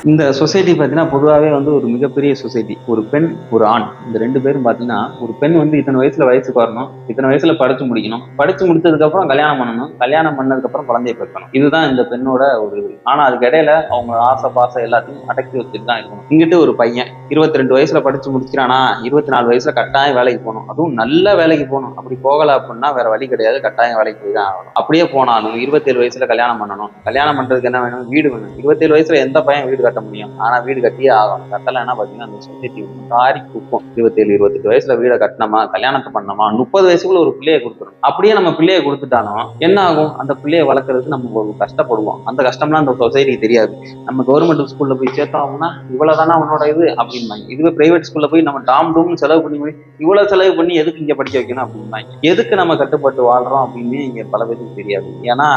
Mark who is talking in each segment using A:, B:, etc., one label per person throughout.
A: இந்த சொசைட்டி பார்த்தீங்கன்னா பொதுவாகவே வந்து ஒரு மிகப்பெரிய சொசைட்டி. ஒரு பெண், ஒரு ஆண், இந்த 2 பேரும் பார்த்தீங்கன்னா, ஒரு பெண் வந்து இத்தனை வயசுக்கு வரணும், இத்தனை வயசுல படிச்சு முடிக்கணும், படிச்சு முடிச்சதுக்கப்புறம் கல்யாணம் பண்ணணும், கல்யாணம் பண்ணதுக்கப்புறம் குழந்தைய பெக்கணும். இதுதான் இந்த பெண்ணோட ஒரு இது. ஆனா அதுக்கு இடையில அவங்க ஆசை பாசம் எல்லாத்தையும் அடக்கி வச்சுட்டு தான் இருக்கணும். இங்கிட்டு ஒரு பையன் 22 வயசுல படிச்சு முடிக்கிறானா, 24 வயசுல கட்டாயம் வேலைக்கு போகணும், அதுவும் நல்ல வேலைக்கு போகணும். அப்படி போகல அப்படின்னா வேற வழி கிடையாது, கட்டாயம் வேலைக்கு போய் தான் ஆகணும். அப்படியே போனாலும் 27 வயசுல கல்யாணம் பண்ணணும். கல்யாணம் பண்றதுக்கு என்ன வேணும்? வீடு வேணும். 27 வயசுல எந்த பையன் வீடு கட்ட முடியும்? ஆனா வீடு கட்டியே ஆகணும். கட்டலைன்னா பாத்தீங்கன்னா அந்த சொசைட்டி வந்து காரி குப்பம். 27, 28 வயசுல வீடை கட்டினமா, கல்யாணத்தை பண்ணமா, 30 வயசுக்குள்ள ஒரு பிள்ளையை கொடுத்துரும். அப்படியே நம்ம பிள்ளையை கொடுத்துட்டாலும் என்ன ஆகும்? அந்த பிள்ளையை வளர்க்கறதுக்கு நம்ம ஒரு கஷ்டப்படுவோம். அந்த கஷ்டம்லாம் அந்த சொசைட்டிக்கு தெரியாது. நம்ம கவர்மெண்ட் ஸ்கூல்ல போய் சேர்த்தோம்னா இவ்வளவுதானா உன்னோட இது அப்படின்பாங்க. இதுவே பிரைவேட் ஸ்கூல்ல போய் நம்ம டாம் டூம்னு செலவு பண்ணி இவ்வளவு செலவு பண்ணி எதுக்கு இங்க படிக்க வைக்கணும் அப்படின்பாங்க. எதுக்கு நம்ம கட்டுப்பட்டு வாழ்றோம் அப்படின்னு இங்க பல பேருக்கு தெரியாது. ஏன்னா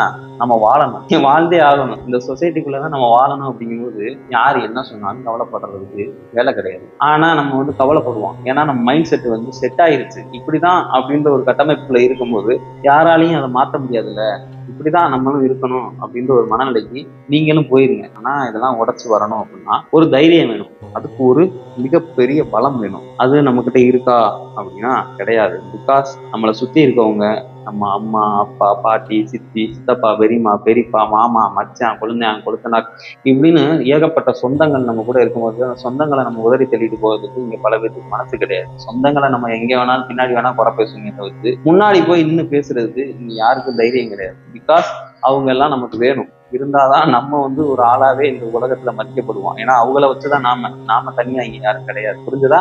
A: நம்ம வாழணும், வாழ்ந்தே ஆகணும். இந்த சொசைட்டிக்குள்ளதான் நம்ம வாழணும். அப்படிங்கும்போது யாரு என்ன சொன்னாலும் கவலைப்படுறதுக்கு வேலை கிடையாது. ஆனா நம்ம வந்து கவலைப்படுவோம். ஏன்னா நம்ம மைண்ட் செட் வந்து செட் ஆயிருச்சு. இப்படிதான் அப்படின்ற ஒரு கட்டமைப்புல இருக்கும்போது யாராலையும் அதை மாற்ற முடியாதுல்ல. இப்படிதான் நம்மளும் இருக்கணும் அப்படின்ற ஒரு மனநிலைக்கு நீங்களும் போயிருங்க. ஆனா இதெல்லாம் உடைச்சு வரணும் அப்படின்னா ஒரு தைரியம் வேணும். அதுக்கு ஒரு மிகப்பெரிய பலம் வேணும். அது நம்ம கிட்ட இருக்கா அப்படின்னா கிடையாது. பிகாஸ் நம்மளை சுத்தி இருக்கவங்க, நம்ம அம்மா, அப்பா, பாட்டி, சித்தி, சித்தப்பா, பெரியம்மா, பெரியப்பா, மாமா, மச்சான், கொழுந்தன், கொழுந்தனார் இப்படின்னு ஏகப்பட்ட சொந்தங்கள் நம்ம கூட இருக்கும்போது அந்த சொந்தங்களை நம்ம உதறி தள்ளிட்டு போகிறதுக்கு இங்க பல பேருக்கு மனசு கிடையாது. சொந்தங்களை நம்ம எங்க வேணாலும் பின்னாடி வேணா குறை பேசுவீங்க தவிர்த்து முன்னாடி போய் நின்று பேசுறதுக்கு இங்க யாருக்கும் தைரியம் கிடையாது. பிகாஸ் அவங்க எல்லாம் நமக்கு வேணும். இருந்தாதான் நம்ம வந்து ஒரு ஆளாவே இந்த உலகத்துல மதிக்கப்படுவோம். ஏன்னா அவங்கள வச்சுதான் நாம தனியா இங்க யாரும் கிடையாது. புரிஞ்சுதா?